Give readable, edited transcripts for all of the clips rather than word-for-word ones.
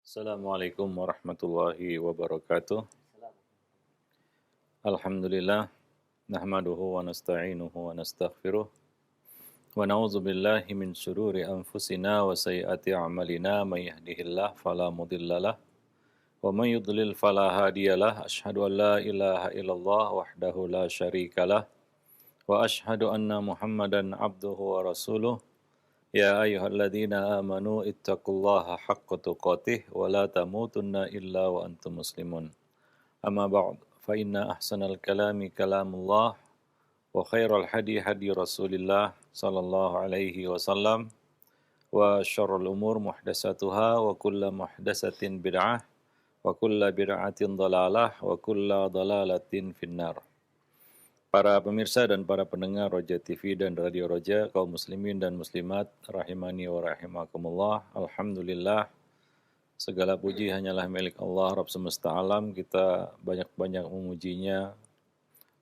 Assalamualaikum warahmatullahi wabarakatuh. Alhamdulillah, nahmaduhu wa nasta'inuhu wa nastaghfiruh. Wa na'udzu billahi min syururi anfusina wa sayyiati a'malina may yahdihillahu fala mudhillalah wa may yudlil fala hadiyalah. Asyhadu an la ilaha illallah wahdahu la syarikalah wa asyhadu anna Muhammadan abduhu wa rasuluh. Ya ayyuhalladzina amanu ittaqullaha haqqa tuqatih wa la tamutunna illa wa antum muslimun. Amma ba'd, fa inna ahsanal kalami kalamullah wa khairal hadi hadi Rasulillah sallallahu alaihi wasallam wa syarrul umur muhdatsatuha wa kullu muhdatsatin bid'ah wa kullu bid'atin dhalalah wa kullu dhalalatin finnar. Para pemirsa dan para pendengar Roja TV dan Radio Roja, kaum muslimin dan muslimat, rahimani wa rahimakumullah. Alhamdulillah, segala puji hanyalah milik Allah, Rabb semesta alam. Kita banyak-banyak memujinya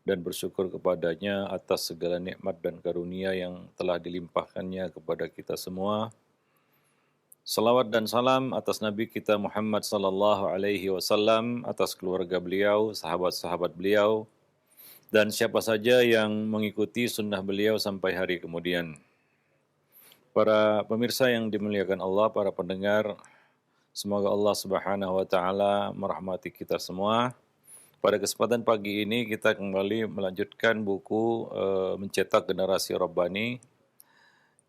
dan bersyukur kepadanya atas segala nikmat dan karunia yang telah dilimpahkannya kepada kita semua. Salawat dan salam atas Nabi kita Muhammad sallallahu alaihi wasallam, atas keluarga beliau, sahabat-sahabat beliau, dan siapa saja yang mengikuti sunnah beliau sampai hari kemudian. Para pemirsa yang dimuliakan Allah, para pendengar, semoga Allah Subhanahu wa taala merahmati kita semua. Pada kesempatan pagi ini kita kembali melanjutkan buku Mencetak Generasi Rabbani.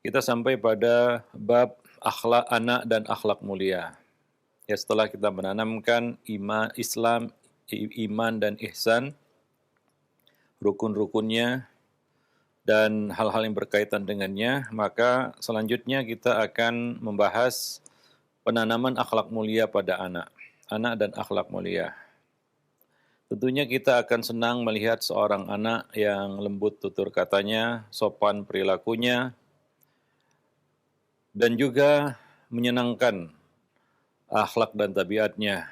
Kita sampai pada bab akhlak anak dan akhlak mulia. Ya, setelah kita menanamkan Islam, iman dan ihsan, rukun-rukunnya, dan hal-hal yang berkaitan dengannya, maka selanjutnya kita akan membahas penanaman akhlak mulia pada anak dan akhlak mulia. Tentunya kita akan senang melihat seorang anak yang lembut tutur katanya, sopan perilakunya, dan juga menyenangkan akhlak dan tabiatnya.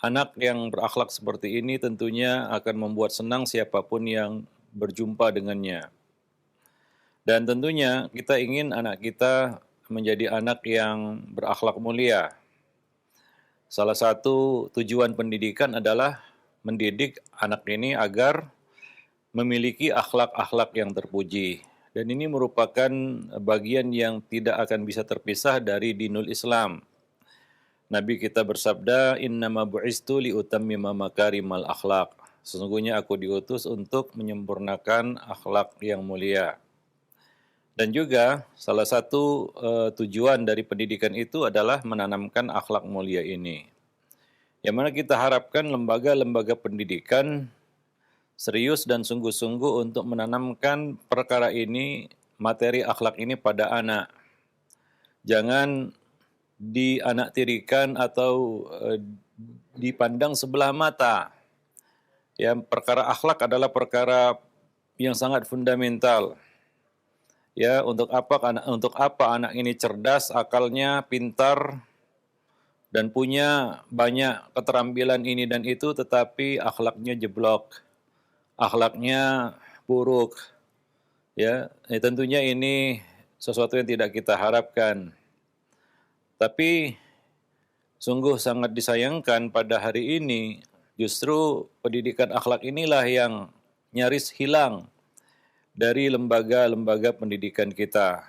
Anak yang berakhlak seperti ini tentunya akan membuat senang siapapun yang berjumpa dengannya. Dan tentunya kita ingin anak kita menjadi anak yang berakhlak mulia. Salah satu tujuan pendidikan adalah mendidik anak ini agar memiliki akhlak-akhlak yang terpuji. Dan ini merupakan bagian yang tidak akan bisa terpisah dari dinul Islam. Nabi kita bersabda, "Innama bu'istu liutammima makarimal akhlak." Sesungguhnya aku diutus untuk menyempurnakan akhlak yang mulia. Dan juga salah satu tujuan dari pendidikan itu adalah menanamkan akhlak mulia ini. Yang mana kita harapkan lembaga-lembaga pendidikan serius dan sungguh-sungguh untuk menanamkan perkara ini, materi akhlak ini pada anak. Jangan dianaktirikan atau dipandang sebelah mata. Ya, perkara akhlak adalah perkara yang sangat fundamental. Ya, untuk apa anak ini cerdas, akalnya pintar, dan punya banyak keterampilan ini dan itu, tetapi akhlaknya jeblok, akhlaknya buruk. Ya, tentunya ini sesuatu yang tidak kita harapkan. Tapi sungguh sangat disayangkan pada hari ini justru pendidikan akhlak inilah yang nyaris hilang dari lembaga-lembaga pendidikan kita.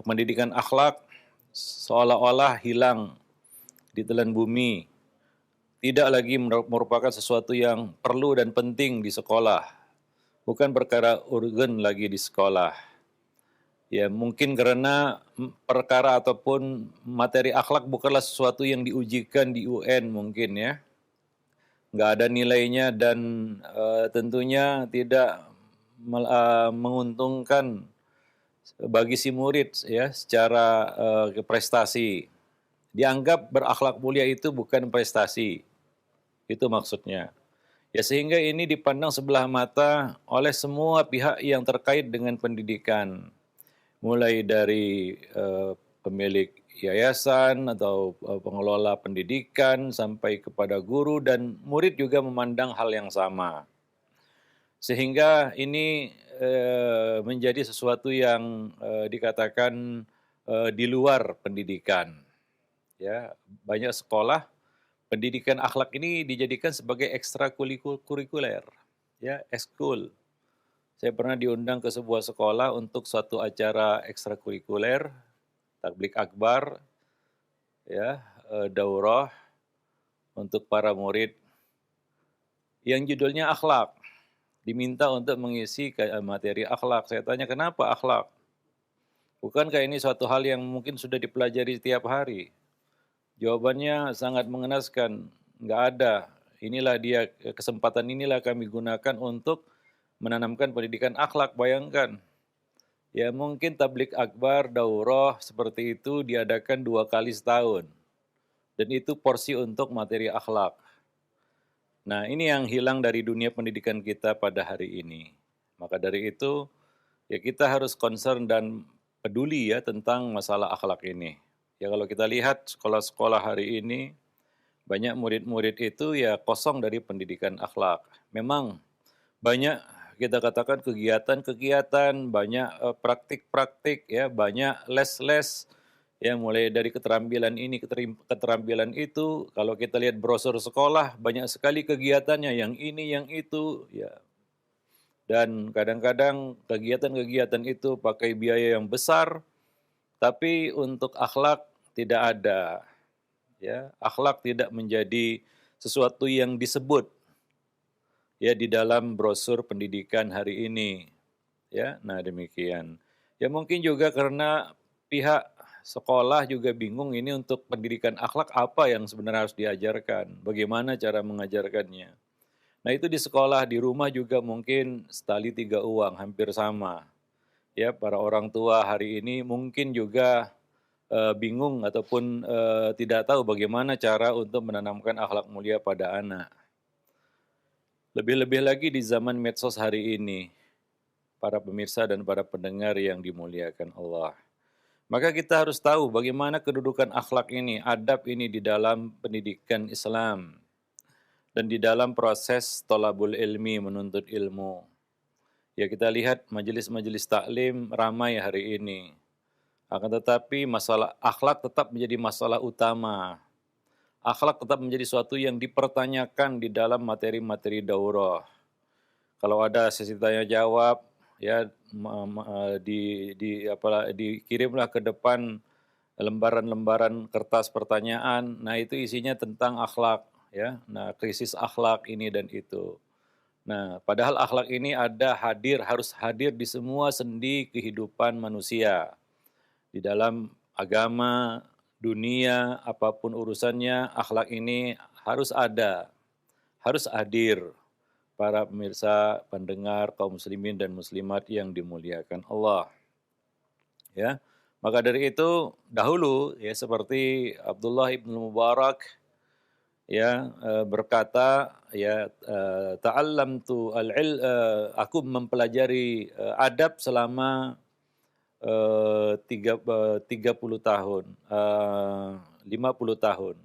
Pendidikan akhlak seolah-olah hilang di telan bumi. Tidak lagi merupakan sesuatu yang perlu dan penting di sekolah. Bukan perkara urgen lagi di sekolah. Ya, mungkin karena perkara ataupun materi akhlak bukanlah sesuatu yang diujikan di UN mungkin ya. Nggak ada nilainya dan tentunya tidak menguntungkan bagi si murid ya secara prestasi. Dianggap berakhlak mulia itu bukan prestasi. Itu maksudnya. Ya, sehingga ini dipandang sebelah mata oleh semua pihak yang terkait dengan pendidikan. Mulai dari pemilik yayasan atau pengelola pendidikan sampai kepada guru dan murid juga memandang hal yang sama. Sehingga ini menjadi sesuatu yang dikatakan di luar pendidikan. Ya, banyak sekolah pendidikan akhlak ini dijadikan sebagai ekstrakurikuler, ya, ekskul. Saya pernah diundang ke sebuah sekolah untuk suatu acara ekstrakurikuler, tablik akbar, ya, daurah untuk para murid yang judulnya akhlak. Diminta untuk mengisi materi akhlak. Saya tanya, kenapa akhlak? Bukankah ini suatu hal yang mungkin sudah dipelajari setiap hari? Jawabannya sangat mengenaskan. Nggak ada. Inilah dia, kesempatan inilah kami gunakan untuk menanamkan pendidikan akhlak. Bayangkan. Ya mungkin tablik akbar, daurah seperti itu diadakan 2 kali setahun. Dan itu porsi untuk materi akhlak. Nah ini yang hilang dari dunia pendidikan kita pada hari ini. Maka dari itu ya kita harus concern dan peduli ya tentang masalah akhlak ini. Ya kalau kita lihat sekolah-sekolah hari ini, banyak murid-murid itu ya kosong dari pendidikan akhlak. Memang banyak kita katakan kegiatan-kegiatan, banyak praktik-praktik, ya banyak les-les, ya mulai dari keterampilan ini, keterampilan itu. Kalau kita lihat brosur sekolah, banyak sekali kegiatannya, yang ini, yang itu, ya. Dan kadang-kadang kegiatan-kegiatan itu pakai biaya yang besar, tapi untuk akhlak tidak ada. Ya, akhlak tidak menjadi sesuatu yang disebut ya di dalam brosur pendidikan hari ini. Ya, nah demikian. Ya mungkin juga karena pihak sekolah juga bingung ini untuk pendidikan akhlak apa yang sebenarnya harus diajarkan, bagaimana cara mengajarkannya. Nah itu di sekolah, di rumah juga mungkin setali tiga uang, hampir sama. Ya, para orang tua hari ini mungkin juga bingung ataupun tidak tahu bagaimana cara untuk menanamkan akhlak mulia pada anak. Lebih-lebih lagi di zaman medsos hari ini, para pemirsa dan para pendengar yang dimuliakan Allah. Maka kita harus tahu bagaimana kedudukan akhlak ini, adab ini di dalam pendidikan Islam dan di dalam proses thalabul ilmi, menuntut ilmu. Ya kita lihat majelis-majelis taklim ramai hari ini. Akan tetapi masalah akhlak tetap menjadi masalah utama. Akhlak tetap menjadi suatu yang dipertanyakan di dalam materi-materi daurah. Kalau ada sesi tanya jawab, ya dikirimlah ke depan lembaran-lembaran kertas pertanyaan. Nah itu isinya tentang akhlak, ya. Nah krisis akhlak ini dan itu. Nah padahal akhlak ini harus hadir di semua sendi kehidupan manusia. Di dalam agama, dunia, apapun urusannya, akhlak ini harus ada, harus hadir. Para pemirsa, pendengar, kaum muslimin dan muslimat yang dimuliakan Allah. Ya, maka dari itu dahulu ya seperti Abdullah ibn Mubarak ya berkata ya aku mempelajari adab selama 30 tahun, 50 tahun.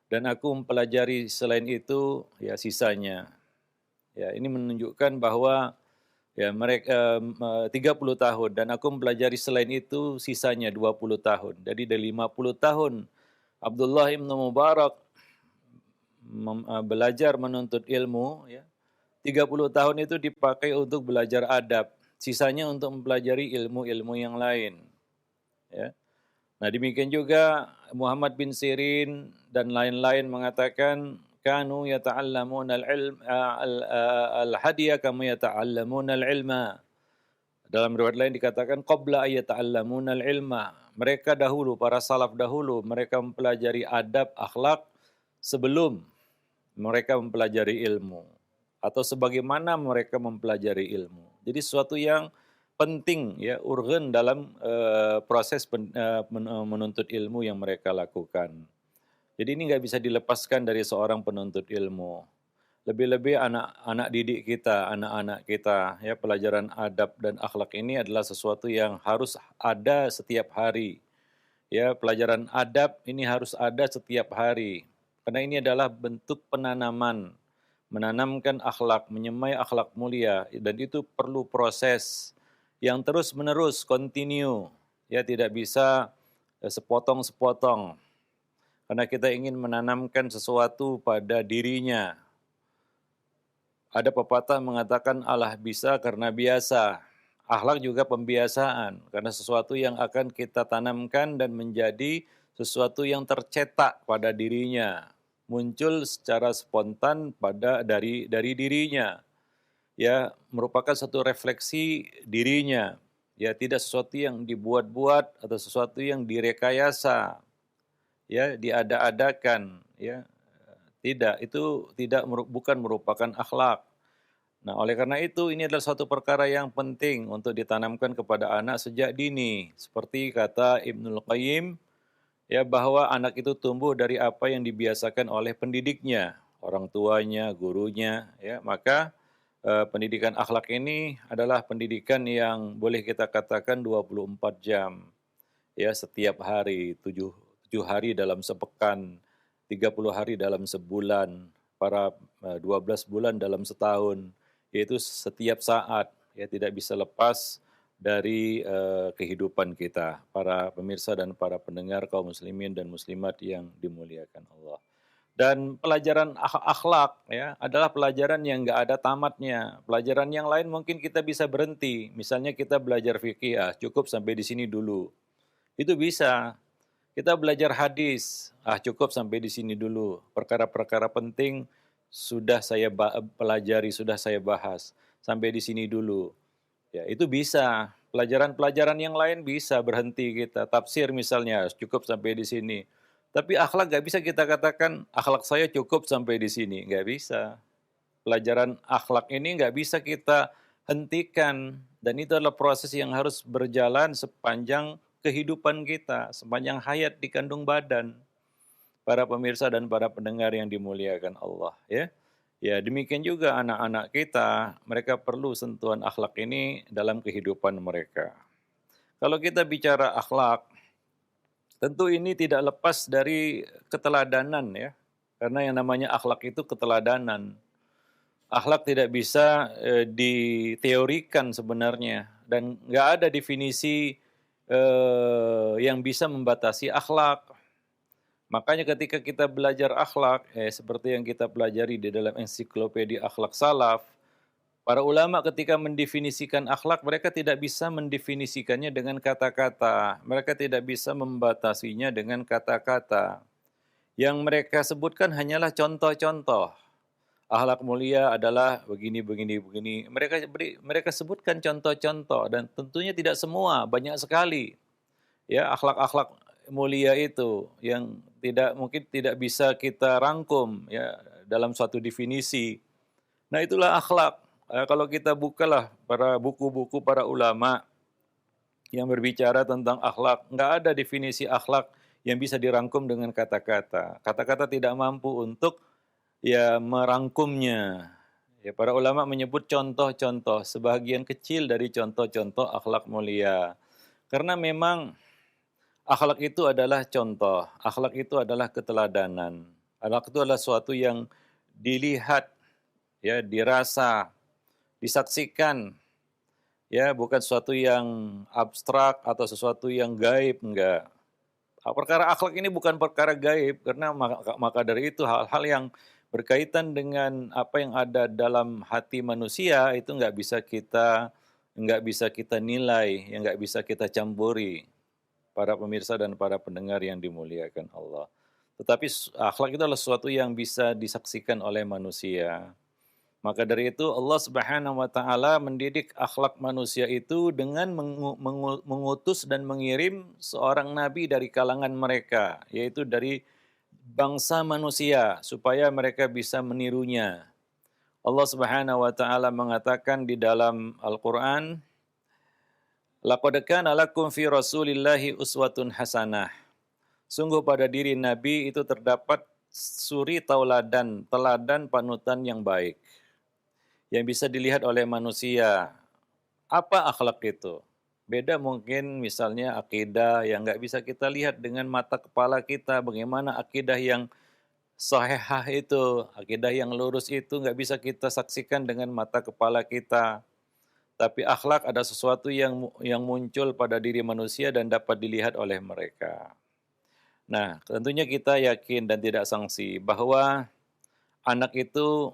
Dan aku mempelajari selain itu ya sisanya. Ya, ini menunjukkan bahwa ya mereka 30 tahun dan aku mempelajari selain itu sisanya 20 tahun. Jadi dari 50 tahun Abdullah bin Mubarak belajar menuntut ilmu ya. 30 tahun itu dipakai untuk belajar adab, sisanya untuk mempelajari ilmu-ilmu yang lain. Ya. Nah demikian juga Muhammad bin Sirin dan lain-lain mengatakan kanu yata'allamuna al-hadiya kama yata'allamuna al-ilma. Dalam riwayat lain dikatakan qabla ayata'allamuna al-ilma. Mereka dahulu, para salaf dahulu, mereka mempelajari adab, akhlak sebelum mereka mempelajari ilmu. Atau sebagaimana mereka mempelajari ilmu. Jadi sesuatu yang penting ya urgen dalam proses menuntut ilmu yang mereka lakukan. Jadi ini nggak bisa dilepaskan dari seorang penuntut ilmu. Lebih-lebih anak-anak didik kita, anak-anak kita, ya pelajaran adab dan akhlak ini adalah sesuatu yang harus ada setiap hari. Ya, pelajaran adab ini harus ada setiap hari. Karena ini adalah bentuk penanaman, menanamkan akhlak, menyemai akhlak mulia, dan itu perlu proses yang terus-menerus, continue. Ya, tidak bisa sepotong-sepotong. karena kita ingin menanamkan sesuatu pada dirinya. Ada pepatah mengatakan Allah bisa karena biasa. Akhlak juga pembiasaan, karena sesuatu yang akan kita tanamkan dan menjadi sesuatu yang tercetak pada dirinya, muncul secara spontan dari dirinya, ya merupakan satu refleksi dirinya, ya tidak sesuatu yang dibuat-buat atau sesuatu yang direkayasa, ya diada-adakan, ya tidak, itu bukan merupakan akhlak. Nah, oleh karena itu ini adalah suatu perkara yang penting untuk ditanamkan kepada anak sejak dini. Seperti kata Ibnul Qayyim, ya bahwa anak itu tumbuh dari apa yang dibiasakan oleh pendidiknya, orang tuanya, gurunya, ya. Maka pendidikan akhlak ini adalah pendidikan yang boleh kita katakan 24 jam, ya setiap hari, 7 hari dalam sepekan, 30 hari dalam sebulan, 12 bulan dalam setahun, yaitu setiap saat, ya tidak bisa lepas dari kehidupan kita, para pemirsa dan para pendengar kaum muslimin dan muslimat yang dimuliakan Allah. Dan pelajaran akhlak ya adalah pelajaran yang nggak ada tamatnya. Pelajaran yang lain mungkin kita bisa berhenti. Misalnya kita belajar fikih, cukup sampai di sini dulu. Itu bisa. Kita belajar hadis, cukup sampai di sini dulu. Perkara-perkara penting sudah saya pelajari, sudah saya bahas. Sampai di sini dulu. Ya, itu bisa. Pelajaran-pelajaran yang lain bisa berhenti kita. Tafsir misalnya, cukup sampai di sini. Tapi akhlak nggak bisa kita katakan, akhlak saya cukup sampai di sini. Nggak bisa. Pelajaran akhlak ini nggak bisa kita hentikan. Dan itu adalah proses yang harus berjalan sepanjang kehidupan kita, sepanjang hayat di kandung badan. Para pemirsa dan para pendengar yang dimuliakan Allah, ya. Ya, demikian juga anak-anak kita, mereka perlu sentuhan akhlak ini dalam kehidupan mereka. Kalau kita bicara akhlak, tentu ini tidak lepas dari keteladanan ya. Karena yang namanya akhlak itu keteladanan. Akhlak tidak bisa diteorikan sebenarnya, dan nggak ada definisi yang bisa membatasi akhlak. Makanya ketika kita belajar akhlak, seperti yang kita pelajari di dalam ensiklopedia akhlak salaf, para ulama ketika mendefinisikan akhlak, mereka tidak bisa mendefinisikannya dengan kata-kata. Mereka tidak bisa membatasinya dengan kata-kata. Yang mereka sebutkan hanyalah contoh-contoh. Akhlak mulia adalah begini, begini, begini. Mereka sebutkan contoh-contoh, dan tentunya tidak semua, banyak sekali. Ya, akhlak-akhlak mulia itu yang mungkin tidak bisa kita rangkum ya dalam suatu definisi. Nah, itulah akhlak. Kalau kita bukalah para buku-buku para ulama yang berbicara tentang akhlak, nggak ada definisi akhlak yang bisa dirangkum dengan kata-kata. Kata-kata tidak mampu untuk ya merangkumnya. Ya, para ulama menyebut contoh-contoh, sebagian kecil dari contoh-contoh akhlak mulia. Karena memang akhlak itu adalah contoh, akhlak itu adalah keteladanan. Akhlak itu adalah suatu yang dilihat, ya, dirasa, disaksikan, ya, bukan sesuatu yang abstrak atau sesuatu yang gaib, enggak. Perkara akhlak ini bukan perkara gaib, karena maka dari itu hal-hal yang berkaitan dengan apa yang ada dalam hati manusia itu nggak bisa kita nilai, yang nggak bisa kita campuri. Para pemirsa dan para pendengar yang dimuliakan Allah. Tetapi akhlak itu adalah sesuatu yang bisa disaksikan oleh manusia. Maka dari itu Allah Subhanahu wa taala mendidik akhlak manusia itu dengan mengutus dan mengirim seorang nabi dari kalangan mereka, yaitu dari bangsa manusia, supaya mereka bisa menirunya. Allah Subhanahu wa taala mengatakan di dalam Al-Qur'an, "Laqad kana lakum fi Rasulillahi uswatun hasanah." Sungguh pada diri Nabi itu terdapat suri tauladan, teladan panutan yang baik, yang bisa dilihat oleh manusia. Apa akhlak itu? Beda mungkin misalnya akidah yang nggak bisa kita lihat dengan mata kepala kita. Bagaimana akidah yang sahihah itu, akidah yang lurus itu nggak bisa kita saksikan dengan mata kepala kita. Tapi akhlak ada sesuatu yang muncul pada diri manusia dan dapat dilihat oleh mereka. Nah, tentunya kita yakin dan tidak sangsi bahwa anak itu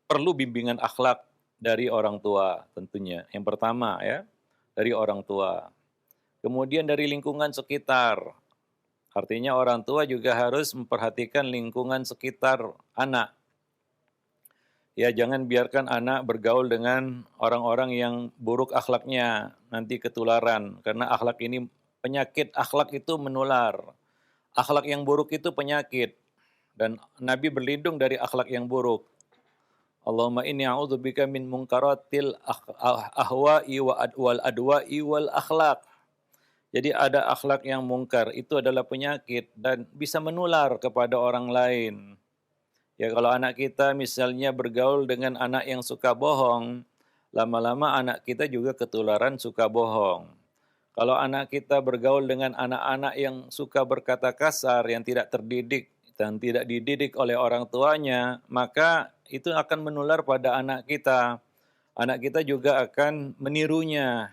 perlu bimbingan akhlak dari orang tua tentunya. Yang pertama ya, dari orang tua. Kemudian dari lingkungan sekitar. Artinya orang tua juga harus memperhatikan lingkungan sekitar anak. Ya, jangan biarkan anak bergaul dengan orang-orang yang buruk akhlaknya, nanti ketularan. Karena akhlak ini penyakit, akhlak itu menular. Akhlak yang buruk itu penyakit. Dan Nabi berlindung dari akhlak yang buruk. Allahumma inni a'udzubika min munkaratil ahwa'i wal adwa'i wal akhlak. Jadi ada akhlak yang mungkar, itu adalah penyakit dan bisa menular kepada orang lain. Ya kalau anak kita misalnya bergaul dengan anak yang suka bohong, lama-lama anak kita juga ketularan suka bohong. Kalau anak kita bergaul dengan anak-anak yang suka berkata kasar, yang tidak terdidik dan tidak dididik oleh orang tuanya, maka itu akan menular pada anak kita. Anak kita juga akan menirunya,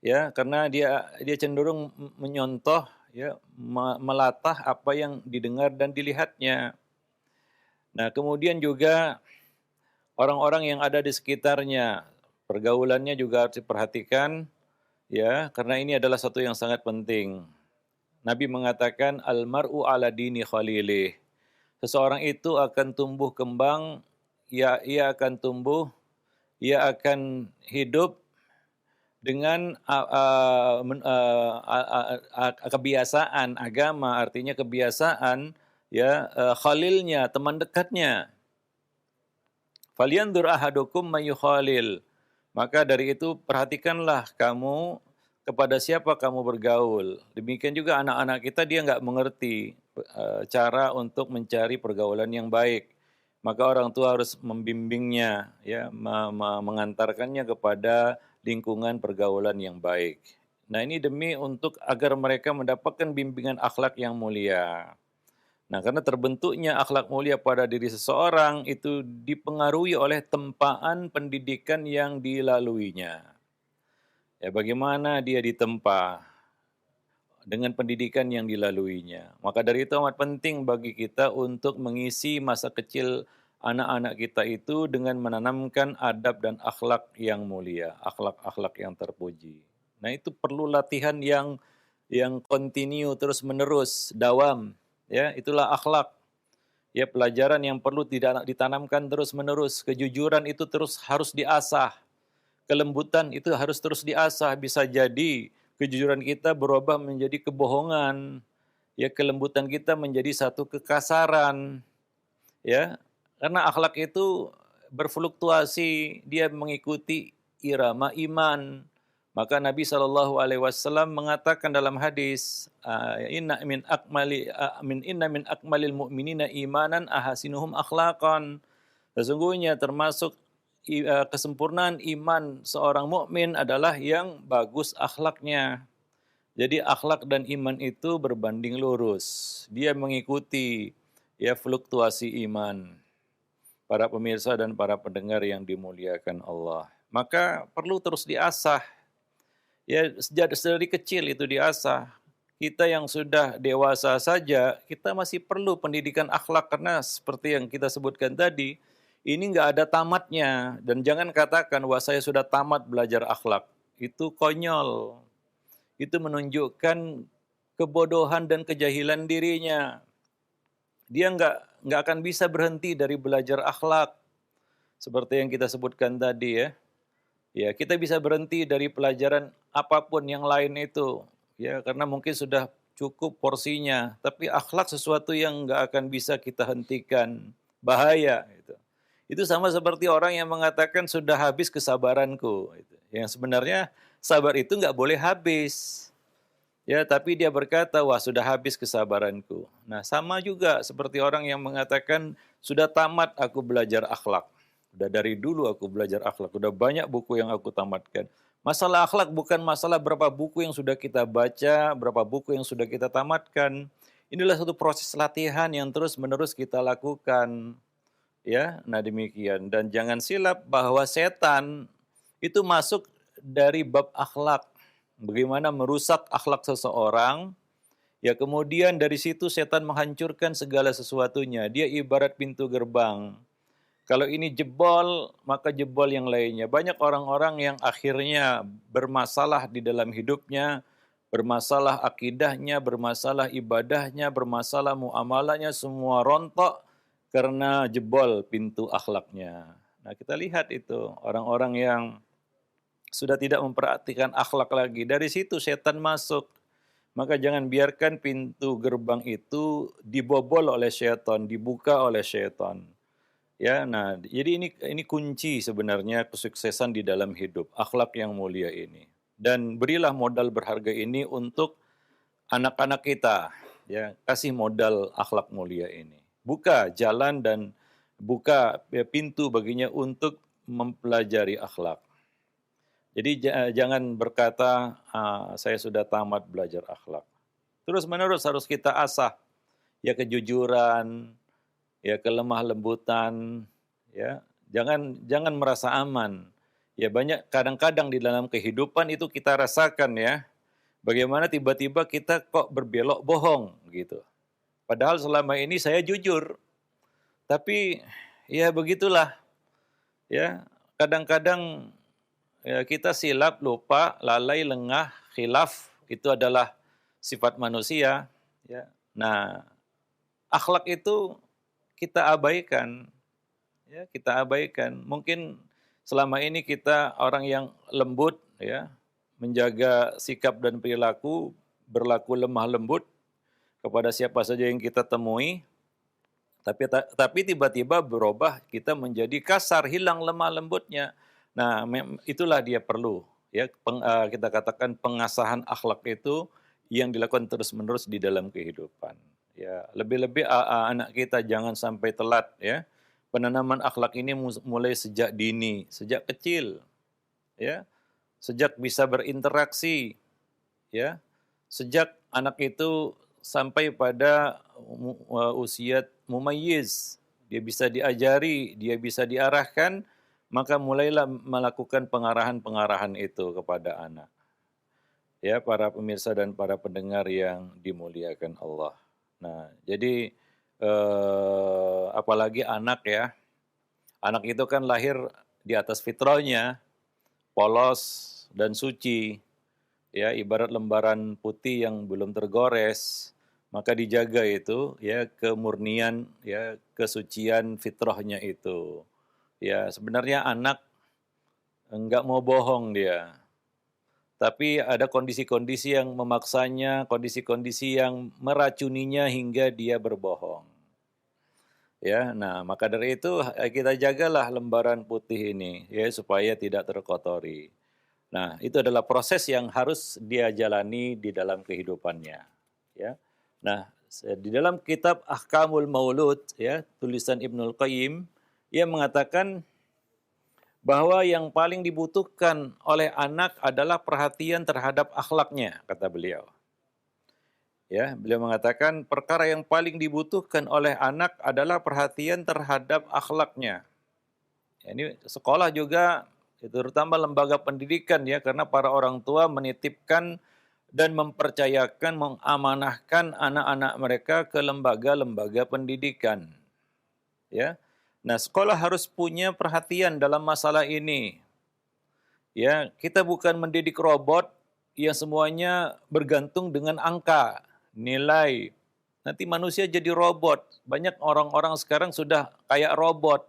ya, karena dia cenderung menyontoh, ya, melatah apa yang didengar dan dilihatnya. Nah, kemudian juga orang-orang yang ada di sekitarnya, pergaulannya juga harus diperhatikan, ya, karena ini adalah satu yang sangat penting. Nabi mengatakan, Al-mar'u ala dini khalilih. Seseorang itu akan tumbuh kembang, ia akan tumbuh, ia akan hidup dengan kebiasaan agama, artinya kebiasaan, ya, khalilnya, teman dekatnya. Falyandur ahadukum mayyukhalil. Maka dari itu perhatikanlah kamu kepada siapa kamu bergaul. Demikian juga anak-anak kita, dia nggak mengerti cara untuk mencari pergaulan yang baik. Maka orang tua harus membimbingnya, ya, mengantarkannya kepada lingkungan pergaulan yang baik. Nah, ini demi untuk agar mereka mendapatkan bimbingan akhlak yang mulia. Nah, karena terbentuknya akhlak mulia pada diri seseorang itu dipengaruhi oleh tempaan pendidikan yang dilaluinya. Ya, bagaimana dia ditempa dengan pendidikan yang dilaluinya. Maka dari itu amat penting bagi kita untuk mengisi masa kecil anak-anak kita itu dengan menanamkan adab dan akhlak yang mulia, akhlak-akhlak yang terpuji. Nah, itu perlu latihan yang kontinu, terus-menerus, dawam. Ya, itulah akhlak. Ya, pelajaran yang perlu tidak ditanamkan terus-menerus. Kejujuran itu terus harus diasah. Kelembutan itu harus terus diasah. Bisa jadi kejujuran kita berubah menjadi kebohongan. Ya, kelembutan kita menjadi satu kekasaran. Ya, karena akhlak itu berfluktuasi, dia mengikuti irama iman. Maka Nabi SAW mengatakan dalam hadis, inna min akmalil mu'minina imanan ahasinuhum akhlaqan. Sesungguhnya termasuk kesempurnaan iman seorang mukmin adalah yang bagus akhlaknya. Jadi akhlak dan iman itu berbanding lurus. Dia mengikuti, ya, fluktuasi iman. Para pemirsa dan para pendengar yang dimuliakan Allah. Maka perlu terus diasah. Ya, sejak dari kecil itu diasah. Kita yang sudah dewasa saja, kita masih perlu pendidikan akhlak karena seperti yang kita sebutkan tadi, ini nggak ada tamatnya. Dan jangan katakan, wah saya sudah tamat belajar akhlak. Itu konyol. Itu menunjukkan kebodohan dan kejahilan dirinya. Dia nggak akan bisa berhenti dari belajar akhlak. Seperti yang kita sebutkan tadi, ya. Ya, kita bisa berhenti dari pelajaran apapun yang lain itu, ya, karena mungkin sudah cukup porsinya. Tapi akhlak sesuatu yang nggak akan bisa kita hentikan, bahaya. Gitu. Itu sama seperti orang yang mengatakan sudah habis kesabaranku. Gitu. Yang sebenarnya sabar itu nggak boleh habis. Ya, tapi dia berkata, wah sudah habis kesabaranku. Nah, sama juga seperti orang yang mengatakan sudah tamat aku belajar akhlak. Udah dari dulu aku belajar akhlak, udah banyak buku yang aku tamatkan. Masalah akhlak bukan masalah berapa buku yang sudah kita baca, berapa buku yang sudah kita tamatkan. Inilah satu proses latihan yang terus-menerus kita lakukan. Ya, nah demikian. Dan jangan silap bahwa setan itu masuk dari bab akhlak. Bagaimana merusak akhlak seseorang, Ya kemudian dari situ setan menghancurkan segala sesuatunya. Dia ibarat pintu gerbang. Kalau ini jebol, maka jebol yang lainnya. Banyak orang-orang yang akhirnya bermasalah di dalam hidupnya, bermasalah akidahnya, bermasalah ibadahnya, bermasalah muamalahnya, semua rontok karena jebol pintu akhlaknya. Nah kita lihat itu, orang-orang yang sudah tidak memperhatikan akhlak lagi. Dari situ setan masuk. Maka jangan biarkan pintu gerbang itu dibobol oleh syaitan, dibuka oleh syaitan. Ya, nah, jadi ini kunci sebenarnya kesuksesan di dalam hidup, akhlak yang mulia ini. Dan berilah modal berharga ini untuk anak-anak kita, ya, kasih modal akhlak mulia ini. Buka jalan dan buka pintu baginya untuk mempelajari akhlak. Jadi jangan berkata, saya sudah tamat belajar akhlak. Terus-menerus harus kita asah, ya kejujuran, ya kelemah lembutan, ya jangan merasa aman. Ya banyak kadang-kadang di dalam kehidupan itu kita rasakan ya, bagaimana tiba-tiba kita kok berbelok bohong gitu. Padahal selama ini saya jujur, tapi ya begitulah ya. Kadang-kadang ya, kita silap, lupa, lalai, lengah, khilaf itu adalah sifat manusia. Ya. Nah, akhlak itu kita abaikan, ya kita abaikan. Mungkin selama ini kita orang yang lembut, ya menjaga sikap dan perilaku, berlaku lemah lembut kepada siapa saja yang kita temui. Tapi tiba-tiba berubah kita menjadi kasar, hilang lemah lembutnya. Nah, itulah dia perlu ya kita katakan pengasahan akhlak itu yang dilakukan terus-menerus di dalam kehidupan. Ya, lebih-lebih anak kita jangan sampai telat ya. Penanaman akhlak ini mulai sejak dini, sejak kecil ya. Sejak bisa berinteraksi ya. Sejak anak itu sampai pada usia mumayyiz, dia bisa diajari, dia bisa diarahkan, maka mulailah melakukan pengarahan-pengarahan itu kepada anak. Ya, para pemirsa dan para pendengar yang dimuliakan Allah. Nah, jadi apalagi anak ya. Anak itu kan lahir di atas fitrahnya, polos dan suci. Ya, ibarat lembaran putih yang belum tergores, maka dijaga itu ya kemurnian ya kesucian fitrahnya itu. Ya, sebenarnya anak enggak mau bohong dia. Tapi ada kondisi-kondisi yang memaksanya, kondisi-kondisi yang meracuninya hingga dia berbohong. Ya, nah maka dari itu kita jagalah lembaran putih ini ya supaya tidak terkotori. Nah, itu adalah proses yang harus dia jalani di dalam kehidupannya, ya. Nah, di dalam kitab Ahkamul Maulud ya, tulisan Ibnul Qayyim, ia mengatakan bahwa yang paling dibutuhkan oleh anak adalah perhatian terhadap akhlaknya, kata beliau. Ya, beliau mengatakan perkara yang paling dibutuhkan oleh anak adalah perhatian terhadap akhlaknya. Ya, ini sekolah juga, terutama lembaga pendidikan ya, karena para orang tua menitipkan dan mempercayakan, mengamanahkan anak-anak mereka ke lembaga-lembaga pendidikan. Ya, nah sekolah harus punya perhatian dalam masalah ini. Ya, kita bukan mendidik robot yang semuanya bergantung dengan angka, nilai. Nanti manusia jadi robot. Banyak orang-orang sekarang sudah kayak robot.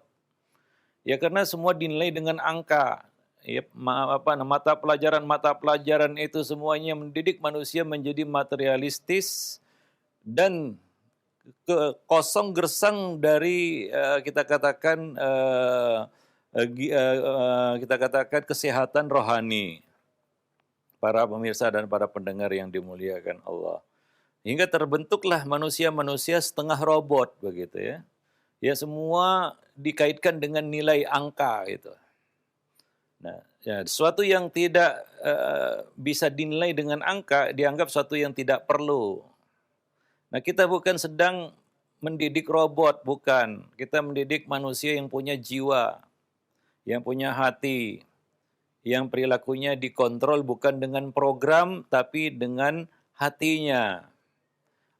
Ya karena semua dinilai dengan angka. Ya, mata pelajaran itu semuanya mendidik manusia menjadi materialistis dan kosong gersang dari kita katakan kesehatan rohani. Para pemirsa dan para pendengar yang dimuliakan Allah. Hingga terbentuklah manusia-manusia setengah robot begitu ya. Ya semua dikaitkan dengan nilai angka gitu. Nah, ya, sesuatu yang tidak bisa dinilai dengan angka dianggap sesuatu yang tidak perlu. Nah, kita bukan sedang mendidik robot, bukan. Kita mendidik manusia yang punya jiwa, yang punya hati, yang perilakunya dikontrol bukan dengan program tapi dengan hatinya.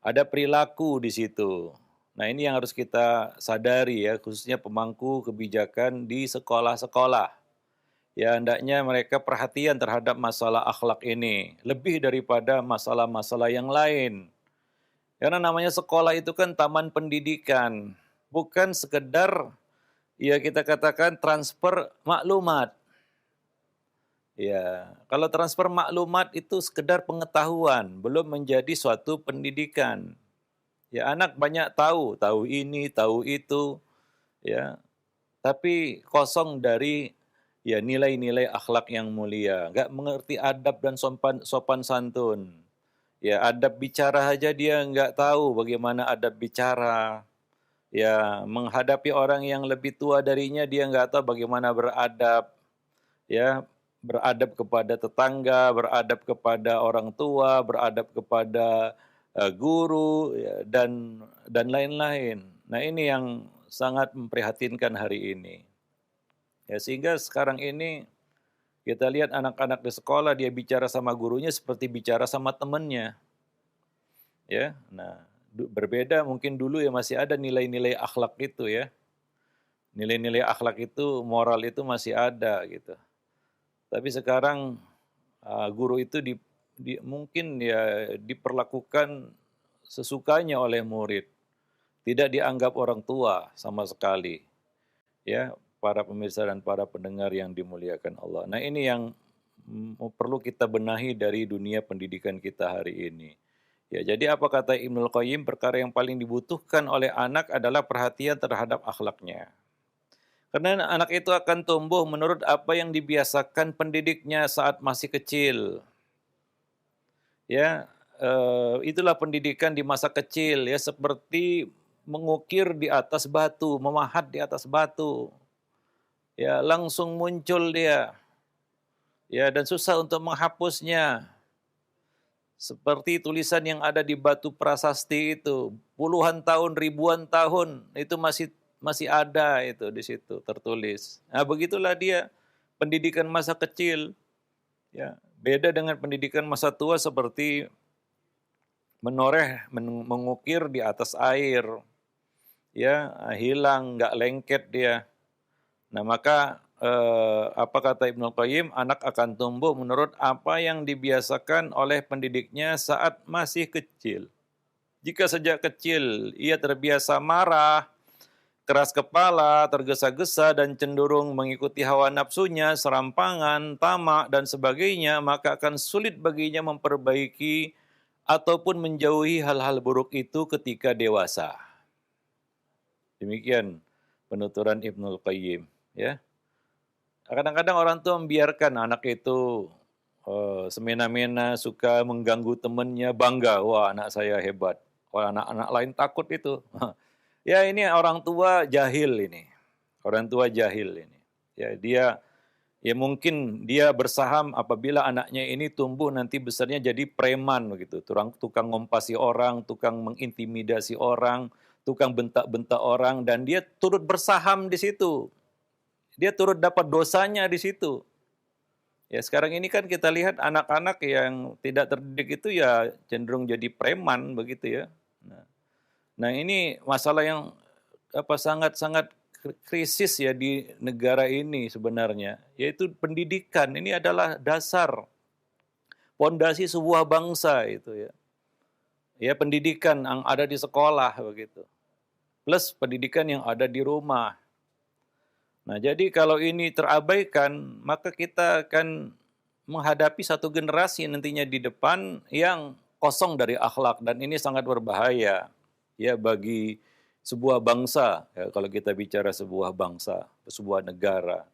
Ada perilaku di situ. Nah, ini yang harus kita sadari ya, khususnya pemangku kebijakan di sekolah-sekolah. Ya, hendaknya mereka perhatian terhadap masalah akhlak ini, lebih daripada masalah-masalah yang lain. Karena namanya sekolah itu kan taman pendidikan, bukan sekedar ya kita katakan transfer maklumat. Ya, kalau transfer maklumat itu sekedar pengetahuan, belum menjadi suatu pendidikan. Ya, anak banyak tahu, tahu ini, tahu itu, ya. Tapi kosong dari ya nilai-nilai akhlak yang mulia, nggak mengerti adab dan sopan, sopan santun. Ya, adab bicara aja dia nggak tahu bagaimana adab bicara. Ya, menghadapi orang yang lebih tua darinya dia nggak tahu bagaimana beradab. Ya, beradab kepada tetangga, beradab kepada orang tua, beradab kepada guru ya, dan lain-lain. Nah, ini yang sangat memprihatinkan hari ini. Ya, sehingga sekarang ini kita lihat anak-anak di sekolah dia bicara sama gurunya seperti bicara sama temannya. Ya, nah berbeda mungkin dulu ya masih ada nilai-nilai akhlak itu ya. Nilai-nilai akhlak itu, moral itu masih ada gitu. Tapi sekarang guru itu mungkin ya diperlakukan sesukanya oleh murid, tidak dianggap orang tua sama sekali. Ya, para pemirsa dan para pendengar yang dimuliakan Allah. Nah, ini yang perlu kita benahi dari dunia pendidikan kita hari ini. Ya, jadi apa kata Ibnul Qayyim, perkara yang paling dibutuhkan oleh anak adalah perhatian terhadap akhlaknya. Karena anak itu akan tumbuh menurut apa yang dibiasakan pendidiknya saat masih kecil. Ya, itulah pendidikan di masa kecil ya, seperti mengukir di atas batu, memahat di atas batu. Ya, langsung muncul dia. Ya, dan susah untuk menghapusnya. Seperti tulisan yang ada di batu prasasti itu, puluhan tahun, ribuan tahun itu masih ada itu di situ tertulis. Nah, begitulah dia pendidikan masa kecil. Ya, beda dengan pendidikan masa tua seperti menoreh, mengukir di atas air. Ya, hilang, nggak lengket dia. Nah, maka apa kata Ibnu Qayyim, anak akan tumbuh menurut apa yang dibiasakan oleh pendidiknya saat masih kecil. Jika sejak kecil ia terbiasa marah, keras kepala, tergesa-gesa dan cenderung mengikuti hawa nafsunya, serampangan, tamak dan sebagainya, maka akan sulit baginya memperbaiki ataupun menjauhi hal-hal buruk itu ketika dewasa. Demikian penuturan Ibnul Qayyim, ya. Kadang-kadang orang tua membiarkan anak itu semena-mena, suka mengganggu temannya, bangga, wah anak saya hebat. Wah anak-anak lain takut itu. Ya ini orang tua jahil ini. Orang tua jahil ini. Ya ya mungkin dia bersaham apabila anaknya ini tumbuh nanti besarnya jadi preman begitu. Tukang ngompasi orang, tukang mengintimidasi orang, tukang bentak-bentak orang dan dia turut bersaham di situ. Dia turut dapat dosanya di situ. Ya sekarang ini kan kita lihat anak-anak yang tidak terdidik itu ya cenderung jadi preman begitu ya. Nah ini masalah yang sangat-sangat krisis ya di negara ini sebenarnya, yaitu pendidikan. Ini adalah dasar pondasi sebuah bangsa itu ya. Ya pendidikan yang ada di sekolah begitu. Plus pendidikan yang ada di rumah. Nah, jadi kalau ini terabaikan, maka kita akan menghadapi satu generasi nantinya di depan yang kosong dari akhlak dan ini sangat berbahaya ya bagi sebuah bangsa. Ya, kalau kita bicara sebuah bangsa, sebuah negara,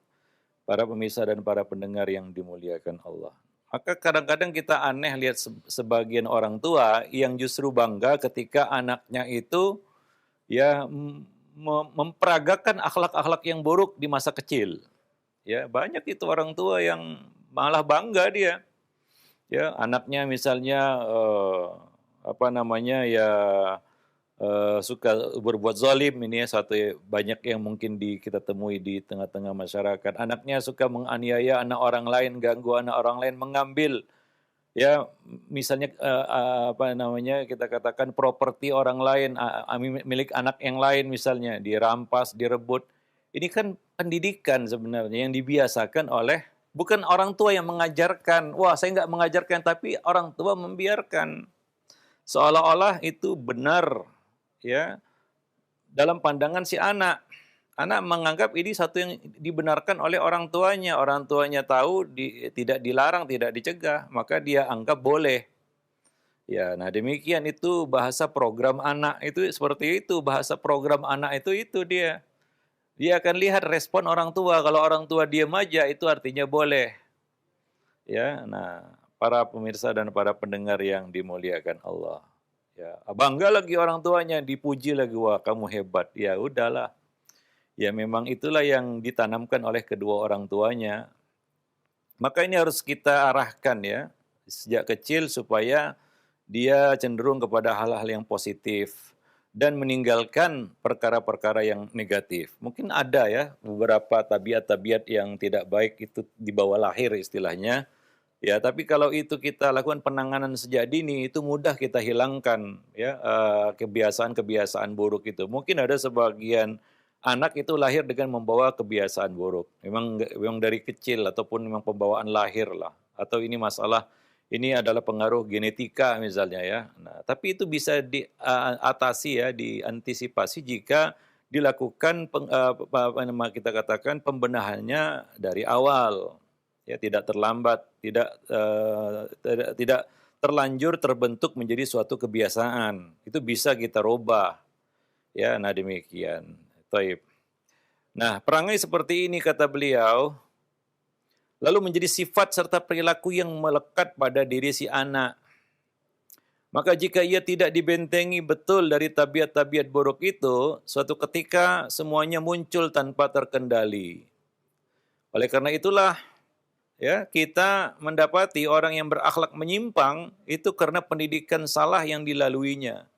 para pemirsa dan para pendengar yang dimuliakan Allah. Maka kadang-kadang kita aneh lihat sebagian orang tua yang justru bangga ketika anaknya itu ya memperagakan akhlak-akhlak yang buruk di masa kecil. Ya, banyak itu orang tua yang malah bangga dia. Ya, anaknya misalnya suka berbuat zalim ini ya satu banyak yang mungkin kita temui di tengah-tengah masyarakat. Anaknya suka menganiaya anak orang lain, ganggu anak orang lain, mengambil Ya, misalnya apa namanya, kita katakan properti orang lain, milik anak yang lain misalnya, dirampas, direbut. Ini kan pendidikan sebenarnya yang dibiasakan oleh bukan orang tua yang mengajarkan. Wah, saya nggak mengajarkan, tapi orang tua membiarkan. Seolah-olah itu benar, ya, dalam pandangan si anak. Anak menganggap ini satu yang dibenarkan oleh orang tuanya. Orang tuanya tahu tidak dilarang, tidak dicegah, maka dia anggap boleh. Ya, nah demikian itu bahasa program anak itu seperti itu, bahasa program anak itu dia. Dia akan lihat respon orang tua. Kalau orang tua diam aja itu artinya boleh. Ya, nah para pemirsa dan para pendengar yang dimuliakan Allah. Ya, bangga lagi orang tuanya, dipuji lagi, wah kamu hebat. Ya udahlah. Ya memang itulah yang ditanamkan oleh kedua orang tuanya. Maka ini harus kita arahkan ya sejak kecil supaya dia cenderung kepada hal-hal yang positif dan meninggalkan perkara-perkara yang negatif. Mungkin ada ya beberapa tabiat-tabiat yang tidak baik itu dibawa lahir istilahnya. Ya, tapi kalau itu kita lakukan penanganan sejak dini itu mudah kita hilangkan ya kebiasaan-kebiasaan buruk itu. Mungkin ada sebagian anak itu lahir dengan membawa kebiasaan buruk. Memang dari kecil ataupun memang pembawaan lahir lah. Atau ini masalah ini adalah pengaruh genetika misalnya ya. Nah, tapi itu bisa diatasi ya, diantisipasi jika dilakukan kita katakan pembenahannya dari awal. Ya, tidak terlambat, tidak terlanjur terbentuk menjadi suatu kebiasaan. Itu bisa kita robah. Ya, nah demikian. Taib. Nah, perangai seperti ini kata beliau, lalu menjadi sifat serta perilaku yang melekat pada diri si anak. Maka jika ia tidak dibentengi betul dari tabiat-tabiat buruk itu, suatu ketika semuanya muncul tanpa terkendali. Oleh karena itulah, ya, kita mendapati orang yang berakhlak menyimpang itu karena pendidikan salah yang dilaluinya.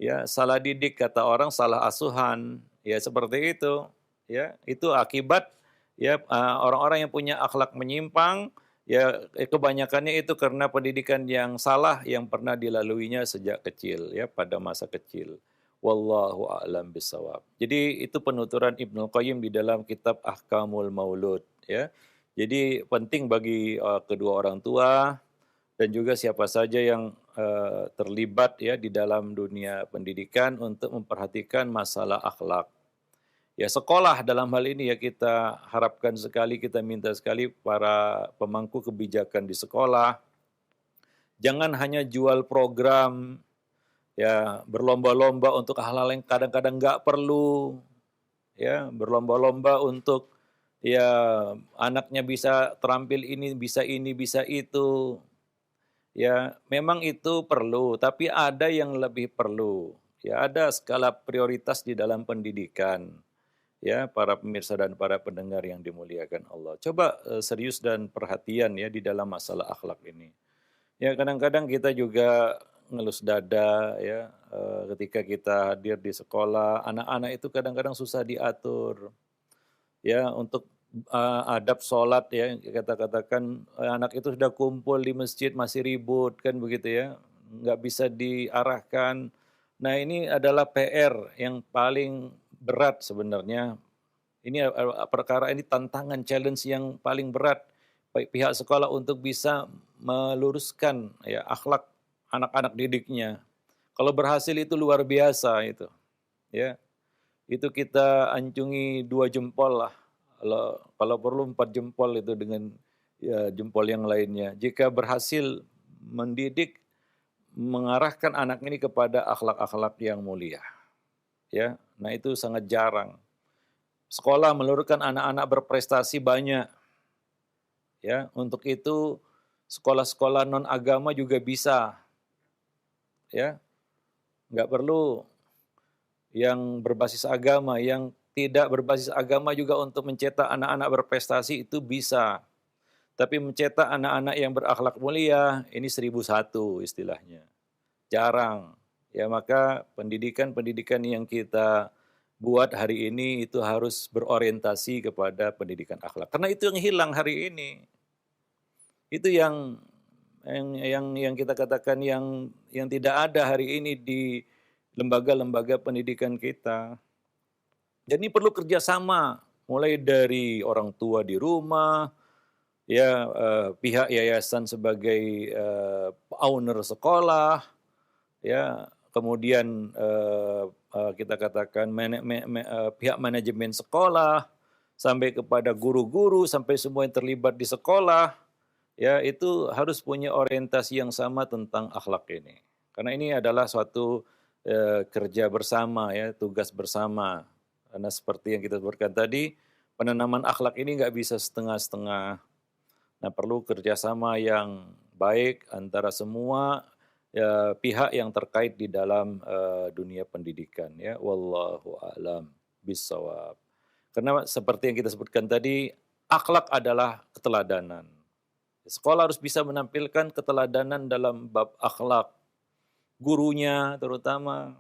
Ya, salah didik kata orang, salah asuhan. Ya, seperti itu. Ya, itu akibat ya orang-orang yang punya akhlak menyimpang, ya kebanyakannya itu karena pendidikan yang salah yang pernah dilaluinya sejak kecil ya pada masa kecil. Wallahu a'lam bishawab. Jadi itu penuturan Ibnu Qayyim di dalam kitab Ahkamul Maulud ya. Jadi penting bagi kedua orang tua dan juga siapa saja yang terlibat ya di dalam dunia pendidikan untuk memperhatikan masalah akhlak. Ya sekolah dalam hal ini ya kita harapkan sekali, kita minta sekali para pemangku kebijakan di sekolah, jangan hanya jual program, ya berlomba-lomba untuk hal-hal yang kadang-kadang nggak perlu, ya berlomba-lomba untuk ya anaknya bisa terampil ini, bisa itu. Ya memang itu perlu, tapi ada yang lebih perlu. Ya ada skala prioritas di dalam pendidikan. Ya, para pemirsa dan para pendengar yang dimuliakan Allah. Coba serius dan perhatian ya di dalam masalah akhlak ini. Ya, kadang-kadang kita juga ngelus dada ya ketika kita hadir di sekolah, anak-anak itu kadang-kadang susah diatur. Ya, untuk adab sholat ya, kita katakan anak itu sudah kumpul di masjid masih ribut kan begitu ya. Nggak bisa diarahkan. Nah, ini adalah PR yang paling berat sebenarnya. Ini perkara ini tantangan, challenge yang paling berat baik pihak sekolah untuk bisa meluruskan ya akhlak anak-anak didiknya. Kalau berhasil itu luar biasa itu. Ya, itu kita ancungi 2 jempol lah. Kalau perlu 4 jempol itu dengan ya jempol yang lainnya. Jika berhasil mendidik, mengarahkan anak ini kepada akhlak-akhlak yang mulia. Ya, nah itu sangat jarang. Sekolah meluruskan anak-anak berprestasi banyak. Ya, untuk itu sekolah-sekolah non agama juga bisa. Ya, nggak perlu yang berbasis agama, yang tidak berbasis agama juga untuk mencetak anak-anak berprestasi itu bisa. Tapi mencetak anak-anak yang berakhlak mulia, ini 1001 istilahnya. Jarang. Ya, maka pendidikan-pendidikan yang kita buat hari ini itu harus berorientasi kepada pendidikan akhlak. Karena itu yang hilang hari ini. Itu yang yang kita katakan yang tidak ada hari ini di lembaga-lembaga pendidikan kita. Jadi perlu kerjasama, mulai dari orang tua di rumah, ya pihak yayasan sebagai owner sekolah, ya kemudian kita katakan pihak manajemen sekolah, sampai kepada guru-guru, sampai semua yang terlibat di sekolah, ya itu harus punya orientasi yang sama tentang akhlak ini. Karena ini adalah suatu kerja bersama, ya tugas bersama. Karena seperti yang kita sebutkan tadi, penanaman akhlak ini nggak bisa setengah-setengah. Nah, perlu kerjasama yang baik antara semua ya, pihak yang terkait di dalam dunia pendidikan. Ya, wallahu a'lam bishawab. Karena seperti yang kita sebutkan tadi, akhlak adalah keteladanan. Sekolah harus bisa menampilkan keteladanan dalam bab akhlak. Gurunya terutama.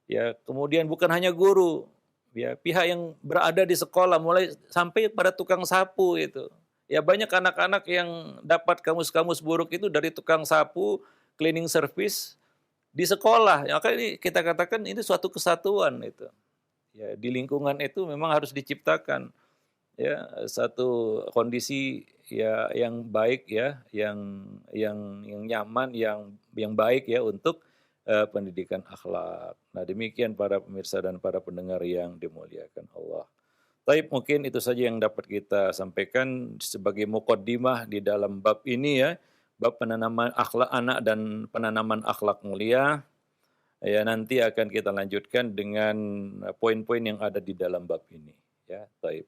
Ya, kemudian bukan hanya guru, ya pihak yang berada di sekolah mulai sampai pada tukang sapu itu. Ya banyak anak-anak yang dapat kamus-kamus buruk itu dari tukang sapu, cleaning service di sekolah. Ya, maka ini kita katakan ini suatu kesatuan itu. Ya, di lingkungan itu memang harus diciptakan ya satu kondisi ya yang baik ya, yang nyaman, yang baik ya untuk pendidikan akhlak. Nah, demikian para pemirsa dan para pendengar yang dimuliakan Allah. Taib, mungkin itu saja yang dapat kita sampaikan sebagai muqaddimah di dalam bab ini ya, bab penanaman akhlak anak dan penanaman akhlak mulia. Ya, nanti akan kita lanjutkan dengan poin-poin yang ada di dalam bab ini ya. Taib.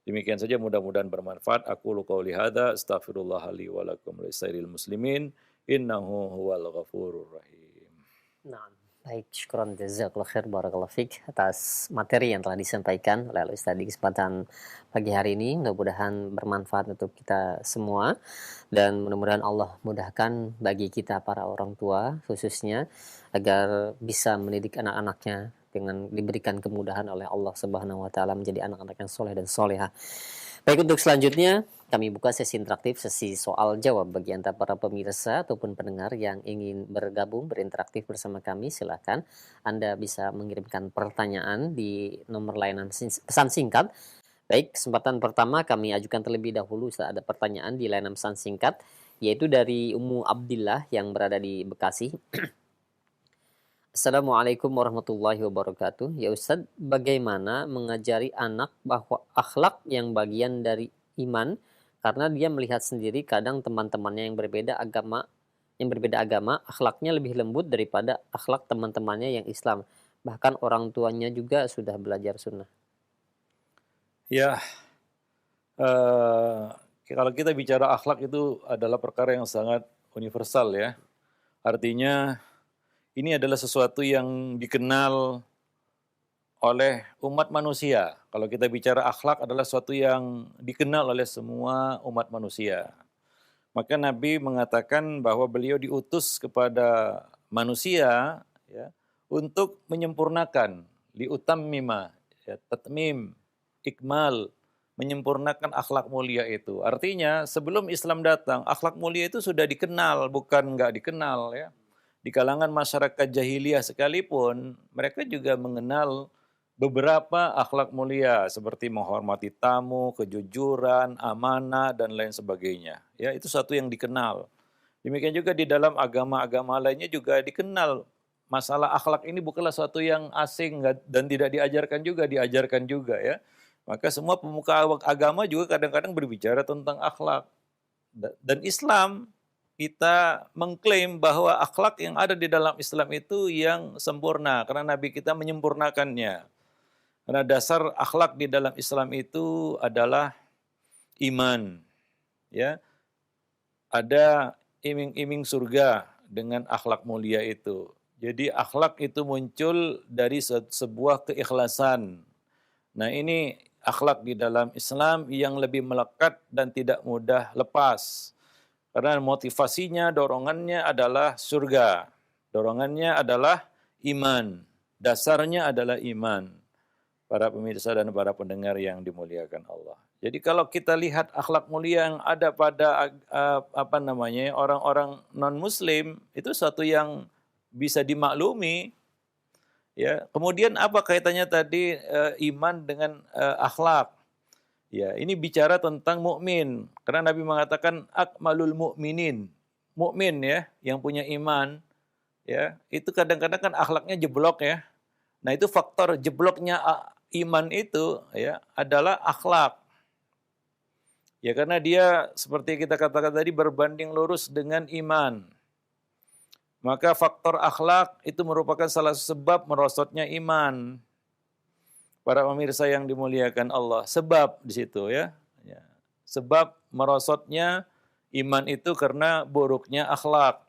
Demikian saja, mudah-mudahan bermanfaat. Aku qouli hadza, astaghfirullah li wa lakum wa lisairil muslimin, innahu huwal ghafurur rahim. Nah, baik, syukran jazakallahu khair barakallahu fik atas materi yang telah disampaikan oleh Ustaz di kesempatan pagi hari ini. Mudah-mudahan bermanfaat untuk kita semua dan mudah-mudahan Allah mudahkan bagi kita para orang tua khususnya agar bisa mendidik anak-anaknya dengan diberikan kemudahan oleh Allah Subhanahu wa taala menjadi anak-anak yang soleh dan soleha. Baik, untuk selanjutnya kami buka sesi interaktif, sesi soal jawab bagi Anda para pemirsa ataupun pendengar yang ingin bergabung berinteraktif bersama kami. Silakan Anda bisa mengirimkan pertanyaan di nomor layanan pesan singkat. Baik, kesempatan pertama kami ajukan terlebih dahulu saat ada pertanyaan di layanan pesan singkat, yaitu dari Ummu Abdillah yang berada di Bekasi. Assalamualaikum warahmatullahi wabarakatuh. Ya Ustadz, bagaimana mengajari anak bahwa akhlak yang bagian dari iman, karena dia melihat sendiri kadang teman-temannya yang berbeda agama, akhlaknya lebih lembut daripada akhlak teman-temannya yang Islam. Bahkan orang tuanya juga sudah belajar sunnah. Ya, kalau kita bicara akhlak itu adalah perkara yang sangat universal ya. Artinya ini adalah sesuatu yang dikenal oleh umat manusia. Kalau kita bicara akhlak adalah sesuatu yang dikenal oleh semua umat manusia. Maka Nabi mengatakan bahwa beliau diutus kepada manusia ya, untuk menyempurnakan, liutammima, ya, tatmim, ikmal, menyempurnakan akhlak mulia itu. Artinya sebelum Islam datang, akhlak mulia itu sudah dikenal, bukan nggak dikenal ya. Di kalangan masyarakat jahiliyah sekalipun, mereka juga mengenal beberapa akhlak mulia seperti menghormati tamu, kejujuran, amanah, dan lain sebagainya. Ya, itu satu yang dikenal. Demikian juga di dalam agama-agama lainnya juga dikenal. Masalah akhlak ini bukanlah suatu yang asing dan tidak diajarkan juga ya. Maka semua pemuka agama juga kadang-kadang berbicara tentang akhlak. Dan Islam, kita mengklaim bahwa akhlak yang ada di dalam Islam itu yang sempurna karena Nabi kita menyempurnakannya. Karena dasar akhlak di dalam Islam itu adalah iman. Ya. Ada iming-iming surga dengan akhlak mulia itu. Jadi akhlak itu muncul dari sebuah keikhlasan. Nah, ini akhlak di dalam Islam yang lebih melekat dan tidak mudah lepas. Karena motivasinya, dorongannya adalah surga. Dorongannya adalah iman. Dasarnya adalah iman. para pemirsa dan para pendengar yang dimuliakan Allah. Jadi kalau kita lihat akhlak mulia yang ada pada orang-orang non-muslim itu suatu yang bisa dimaklumi, ya. Kemudian apa kaitannya tadi iman dengan akhlak? Ya, ini bicara tentang mukmin. Karena Nabi mengatakan akmalul mukminin. Mukmin ya, yang punya iman, ya, itu kadang-kadang kan akhlaknya jeblok ya. Nah, itu faktor jebloknya iman itu ya adalah akhlak. Ya, karena dia seperti kita katakan tadi berbanding lurus dengan iman. Maka faktor akhlak itu merupakan salah satu sebab merosotnya iman. Para pemirsa yang dimuliakan Allah, sebab di situ ya. Ya. Sebab merosotnya iman itu karena buruknya akhlak.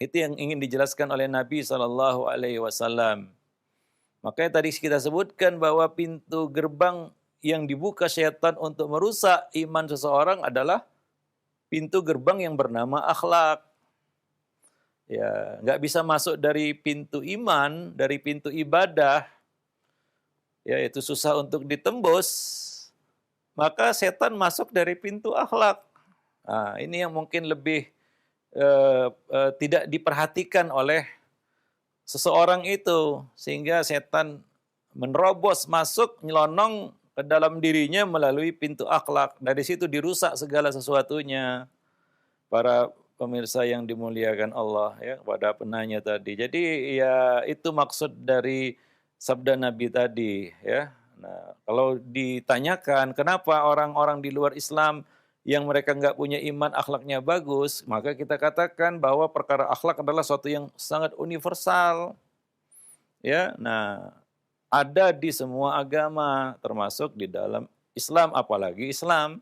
Itu yang ingin dijelaskan oleh Nabi Shallallahu Alaihi Wasallam. Makanya tadi kita sebutkan bahwa pintu gerbang yang dibuka setan untuk merusak iman seseorang adalah pintu gerbang yang bernama akhlak. Ya, nggak bisa masuk dari pintu iman, dari pintu ibadah. Ya, itu susah untuk ditembus. Maka setan masuk dari pintu akhlak. Nah, ini yang mungkin lebih tidak diperhatikan oleh seseorang itu, sehingga setan menerobos masuk, nyelonong ke dalam dirinya melalui pintu akhlak. Dari situ dirusak segala sesuatunya. Para pemirsa yang dimuliakan Allah ya, kepada penanya tadi. Jadi ya itu maksud dari sabda Nabi tadi ya. Nah, kalau ditanyakan kenapa orang-orang di luar Islam yang mereka nggak punya iman akhlaknya bagus, maka kita katakan bahwa perkara akhlak adalah suatu yang sangat universal. Ya, nah ada di semua agama termasuk di dalam Islam, apalagi Islam.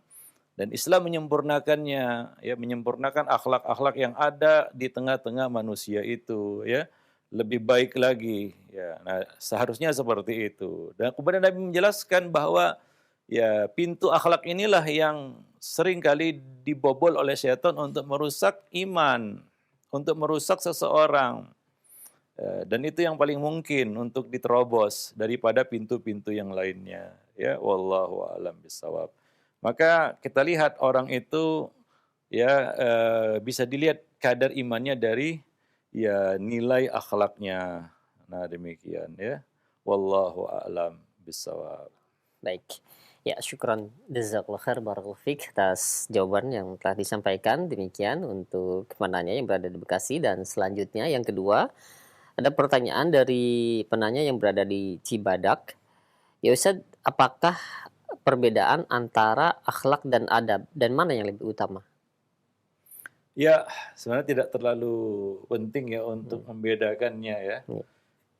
Dan Islam menyempurnakannya, ya, menyempurnakan akhlak-akhlak yang ada di tengah-tengah manusia itu, ya, lebih baik lagi, ya. Nah, seharusnya seperti itu. Dan kemudian Nabi menjelaskan bahwa ya pintu akhlak inilah yang sering kali dibobol oleh setan untuk merusak iman, untuk merusak seseorang. Dan itu yang paling mungkin untuk diterobos daripada pintu-pintu yang lainnya. Ya, wallahu a'lam bishawab. Maka kita lihat orang itu ya bisa dilihat kadar imannya dari ya nilai akhlaknya. Nah, demikian ya. Wallahu a'lam bishawab. Baik. Ya, syukran jazakallahu khair barakallahu fik atas jawaban yang telah disampaikan. Demikian untuk penanya yang berada di Bekasi, dan selanjutnya yang kedua ada pertanyaan dari penanya yang berada di Cibadak. Ya Ustaz, apakah perbedaan antara akhlak dan adab, dan mana yang lebih utama? Ya, sebenarnya tidak terlalu penting ya untuk membedakannya ya.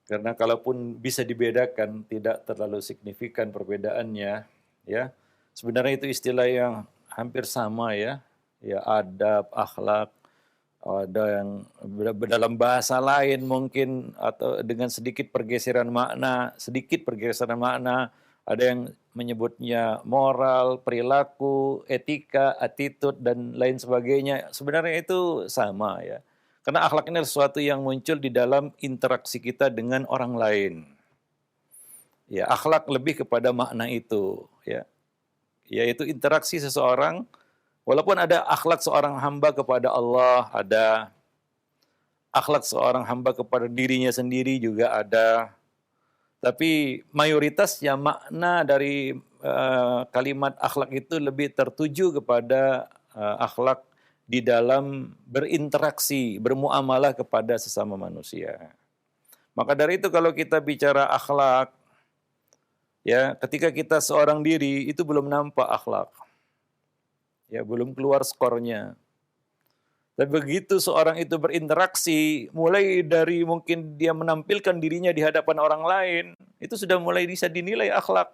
Karena kalaupun bisa dibedakan, tidak terlalu signifikan perbedaannya ya. Sebenarnya itu istilah yang hampir sama ya. Ya, adab, akhlak, ada yang dalam bahasa lain mungkin atau dengan sedikit pergeseran makna, ada yang menyebutnya moral, perilaku, etika, attitude, dan lain sebagainya. Sebenarnya itu sama ya. Karena akhlak ini adalah sesuatu yang muncul di dalam interaksi kita dengan orang lain. Ya, akhlak lebih kepada makna itu ya. Yaitu interaksi seseorang, walaupun ada akhlak seorang hamba kepada Allah, ada akhlak seorang hamba kepada dirinya sendiri juga ada. Tapi mayoritasnya makna dari kalimat akhlak itu lebih tertuju kepada akhlak di dalam berinteraksi, bermuamalah kepada sesama manusia. Maka dari itu kalau kita bicara akhlak, ya ketika kita seorang diri itu belum nampak akhlak. Ya, belum keluar skornya. Tapi begitu seorang itu berinteraksi, mulai dari mungkin dia menampilkan dirinya di hadapan orang lain, itu sudah mulai bisa dinilai akhlak.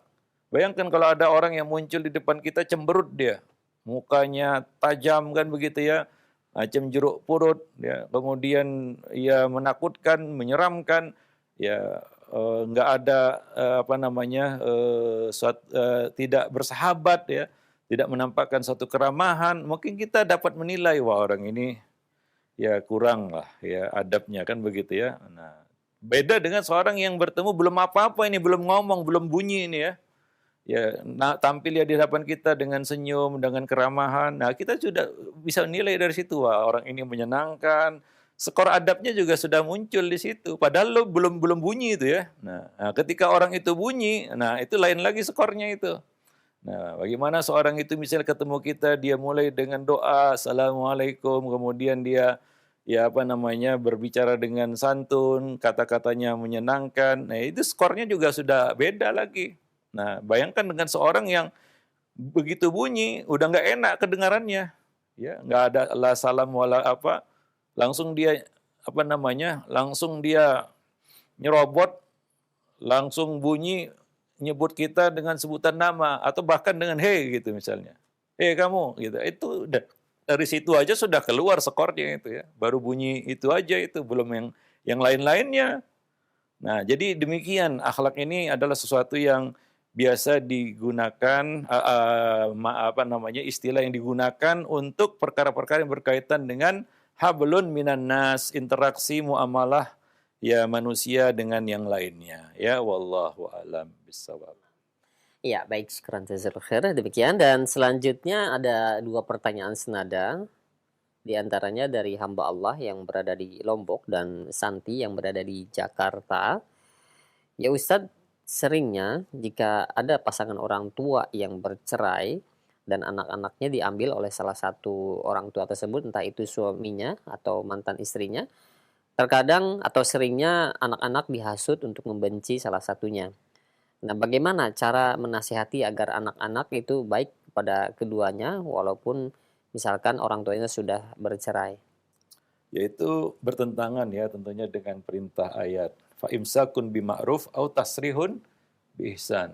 Bayangkan kalau ada orang yang muncul di depan kita cemberut dia, mukanya tajam kan begitu ya, macam jeruk purut, ya. Kemudian ya menakutkan, menyeramkan, ya nggak ada tidak bersahabat ya. Tidak menampakkan suatu keramahan, mungkin kita dapat menilai wah orang ini ya kurang lah ya adabnya kan begitu ya. Nah, Beda dengan seorang yang bertemu belum apa-apa ini, belum ngomong, belum bunyi ini ya. Ya, tampil ya di hadapan kita dengan senyum, dengan keramahan. Nah, kita sudah bisa nilai dari situ, wah orang ini menyenangkan. Skor adabnya juga sudah muncul di situ. Padahal lo belum belum bunyi itu ya. Nah, ketika orang itu bunyi, nah itu lain lagi skornya itu. Nah, bagaimana seorang itu misalnya ketemu kita, dia mulai dengan doa, Assalamualaikum, kemudian dia ya apa namanya berbicara dengan santun, kata-katanya menyenangkan. Nah, itu skornya juga sudah beda lagi. Nah, bayangkan dengan seorang yang begitu bunyi, udah nggak enak kedengarannya. Ya, nggak ada la salam wala apa, langsung dia apa namanya, langsung dia nyerobot, langsung bunyi nyebut kita dengan sebutan nama atau bahkan dengan hey gitu misalnya. Hey kamu gitu. Itu udah dari situ aja sudah keluar skornya itu ya. Baru bunyi itu aja itu belum yang lain-lainnya. Nah, jadi demikian akhlak ini adalah sesuatu yang biasa digunakan apa namanya istilah yang digunakan untuk perkara-perkara yang berkaitan dengan hablun minan nas, interaksi muamalah ya manusia dengan yang lainnya. Ya wallahu alam bisawab. Ya, baik, syukran jazakallahu khair. Demikian, dan selanjutnya ada dua pertanyaan senada, di antaranya dari hamba Allah yang berada di Lombok dan Santi yang berada di Jakarta. Ya Ustadz, seringnya jika ada pasangan orang tua yang bercerai dan anak-anaknya diambil oleh salah satu orang tua tersebut, entah itu suaminya atau mantan istrinya, terkadang atau seringnya anak-anak dihasut untuk membenci salah satunya. Nah, bagaimana cara menasihati agar anak-anak itu baik kepada keduanya walaupun misalkan orang tuanya sudah bercerai? Yaitu bertentangan ya tentunya dengan perintah ayat. Fa imsakun bima'ruf au tasrihun biihsan.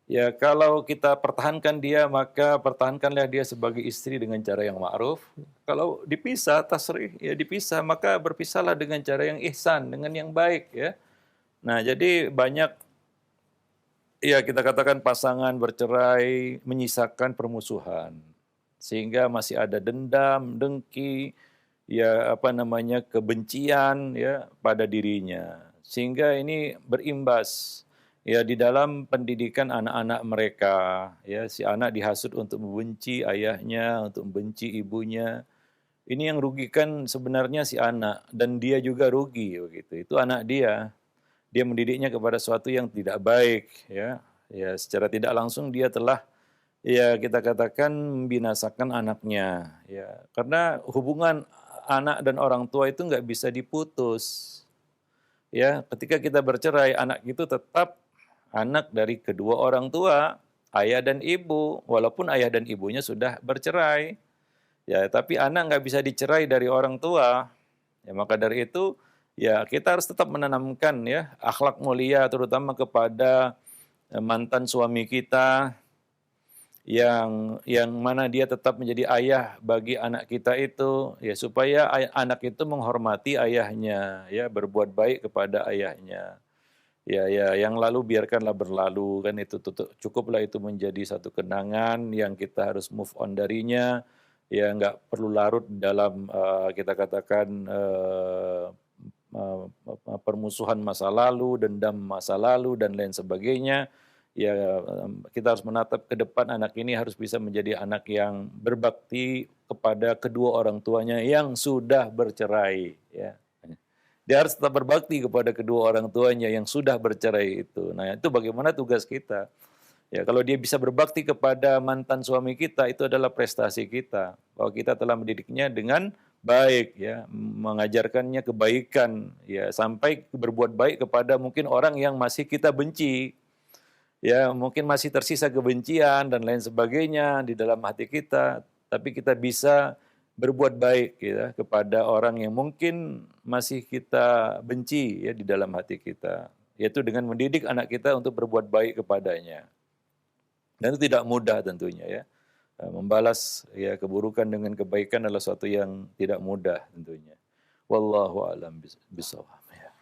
Ya kalau kita pertahankan dia maka pertahankanlah dia sebagai istri dengan cara yang ma'ruf. Kalau dipisah tasrih ya dipisah maka berpisahlah dengan cara yang ihsan, dengan yang baik ya. Nah, jadi banyak ya kita katakan pasangan bercerai menyisakan permusuhan. Sehingga masih ada dendam, dengki, ya apa namanya kebencian ya pada dirinya. Sehingga ini berimbas ya di dalam pendidikan anak-anak mereka. Ya si anak dihasut untuk membenci ayahnya, untuk membenci ibunya. Ini yang rugikan sebenarnya si anak dan dia juga rugi begitu. Itu anak dia. Dia mendidiknya kepada sesuatu yang tidak baik ya. Ya secara tidak langsung dia telah ya kita katakan membinasakan anaknya ya. Karena hubungan anak dan orang tua itu nggak bisa diputus. Ya, ketika kita bercerai, anak itu tetap anak dari kedua orang tua, ayah dan ibu, walaupun ayah dan ibunya sudah bercerai. Ya, tapi anak nggak bisa dicerai dari orang tua. Ya, maka dari itu, ya kita harus tetap menanamkan ya akhlak mulia, terutama kepada mantan suami kita, yang mana dia tetap menjadi ayah bagi anak kita itu ya supaya anak itu menghormati ayahnya ya berbuat baik kepada ayahnya ya yang lalu biarkanlah berlalu kan itu cukuplah itu menjadi satu kenangan yang kita harus move on darinya ya nggak perlu larut dalam kita katakan permusuhan masa lalu dendam masa lalu dan lain sebagainya ya kita harus menatap ke depan anak ini harus bisa menjadi anak yang berbakti kepada kedua orang tuanya yang sudah bercerai ya. Dia harus tetap berbakti kepada kedua orang tuanya yang sudah bercerai itu. Nah, itu bagaimana tugas kita. Ya, kalau dia bisa berbakti kepada mantan suami kita itu adalah prestasi kita. Bahwa kita telah mendidiknya dengan baik ya, mengajarkannya kebaikan ya sampai berbuat baik kepada mungkin orang yang masih kita benci. Ya, mungkin masih tersisa kebencian dan lain sebagainya di dalam hati kita, tapi kita bisa berbuat baik ya kepada orang yang mungkin masih kita benci ya di dalam hati kita, yaitu dengan mendidik anak kita untuk berbuat baik kepadanya. Dan itu tidak mudah tentunya ya. Membalas ya keburukan dengan kebaikan adalah sesuatu yang tidak mudah tentunya. Wallahu a'lam bishawab.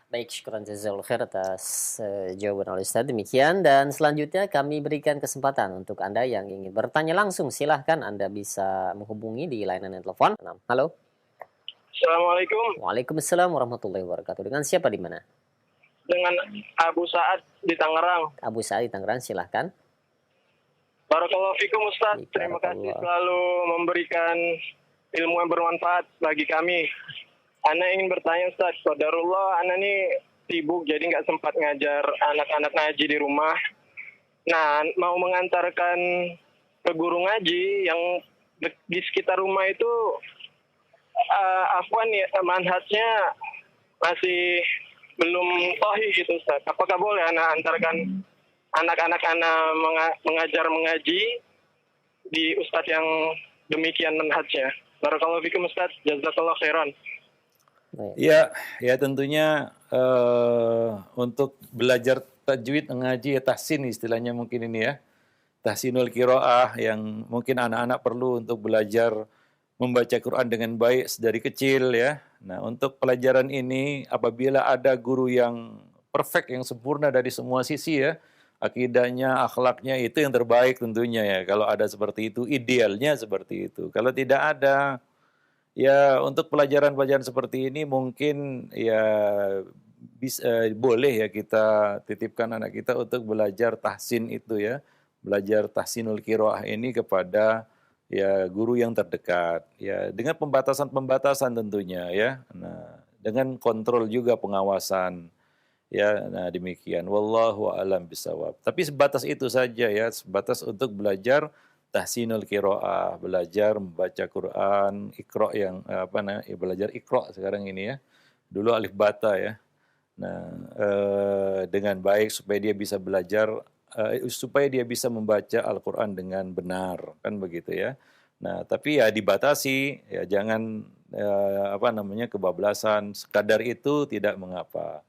Baik, syukran jazakallahu khair atas jawaban oleh Ustaz. Demikian, dan selanjutnya kami berikan kesempatan untuk Anda yang ingin bertanya langsung. Silahkan Anda bisa menghubungi di layanan telepon. Halo. Assalamualaikum. Waalaikumsalam warahmatullahi wabarakatuh. Dengan siapa di mana? dengan Abu Sa'ad di Tangerang. Abu Sa'id Tangerang, silahkan. Barakallahu fikum Ustaz. Baik, Terima kasih barakallah. selalu memberikan ilmu yang bermanfaat bagi kami. Ana ingin bertanya Ustaz, qadarullah Ana ini sibuk jadi nggak sempat ngajar anak-anak ngaji di rumah. Nah, mau mengantarkan ke guru ngaji yang di sekitar rumah itu afwan ya, manhajnya masih belum sahih gitu Ustaz. Apakah boleh Ana antarkan anak-anak Ana mengajar mengaji di Ustaz yang demikian manhajnya? Barakallahu fikum Ustaz, jazakallah khairan. Baik. Ya, ya tentunya untuk belajar tajwid ngaji ya tahsin istilahnya mungkin ini ya. Tahsinul qiraah yang mungkin anak-anak perlu untuk belajar membaca Quran dengan baik dari kecil ya. Nah, untuk pelajaran ini apabila ada guru yang perfect, yang sempurna dari semua sisi ya, akidahnya, akhlaknya itu yang terbaik tentunya ya. Kalau ada seperti itu, idealnya seperti itu. Kalau tidak ada, ya untuk pelajaran-pelajaran seperti ini mungkin ya bisa, boleh ya kita titipkan anak kita untuk belajar tahsin itu ya. Belajar tahsinul qiraah ini kepada ya guru yang terdekat ya dengan pembatasan-pembatasan tentunya ya. Nah, dengan kontrol juga pengawasan ya. Nah, demikian wallahu a'lam bisawab. Tapi sebatas itu saja ya, sebatas untuk belajar tahsinul qiraah, belajar membaca Quran, Iqra yang belajar Iqra sekarang ini ya. Dulu alif bata ya. Nah, dengan baik supaya dia bisa belajar, supaya dia bisa membaca Al-Quran dengan benar, kan begitu ya. Nah, tapi ya dibatasi, ya jangan kebablasan, sekadar itu tidak mengapa.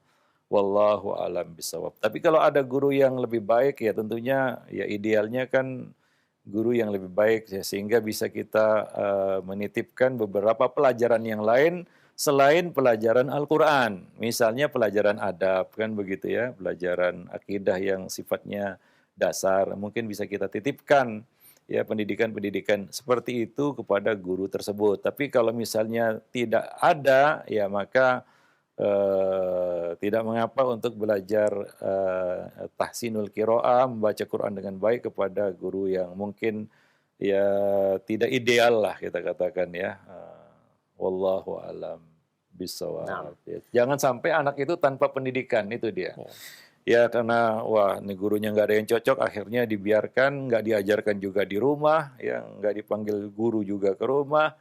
Wallahu alam bisawab. Tapi kalau ada guru yang lebih baik ya tentunya ya idealnya kan guru yang lebih baik ya, sehingga bisa kita menitipkan beberapa pelajaran yang lain selain pelajaran Al-Quran. Misalnya pelajaran adab, kan begitu ya, pelajaran akidah yang sifatnya dasar. Mungkin bisa kita titipkan ya pendidikan-pendidikan seperti itu kepada guru tersebut. Tapi kalau misalnya tidak ada, ya maka tidak mengapa untuk belajar tahsinul qiraah, membaca Quran dengan baik kepada guru yang mungkin ya tidak ideal lah kita katakan ya. Wallahu alam bisawab. Ya. Jangan sampai anak itu tanpa pendidikan, itu dia. Ya karena wah ini gurunya nggak ada yang cocok, akhirnya dibiarkan, nggak diajarkan juga di rumah, yang nggak dipanggil guru juga ke rumah,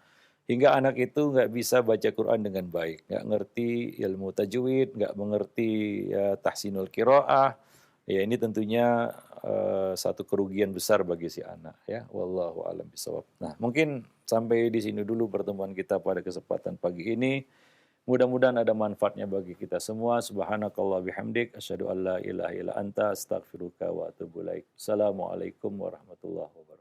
hingga anak itu nggak bisa baca Quran dengan baik, nggak ngerti ilmu tajwid, nggak mengerti ya, tahsinul qiraah. Ya ini tentunya satu kerugian besar bagi si anak ya. Wallahu a'lam bishawab. Nah, mungkin sampai di sini dulu pertemuan kita pada kesempatan pagi ini. Mudah-mudahan ada manfaatnya bagi kita semua. Subhanakallah bihamdik asyhadu an la ilaha illa anta astaghfiruka wa atubu ilaik. Assalamualaikum warahmatullahi wabarakatuh.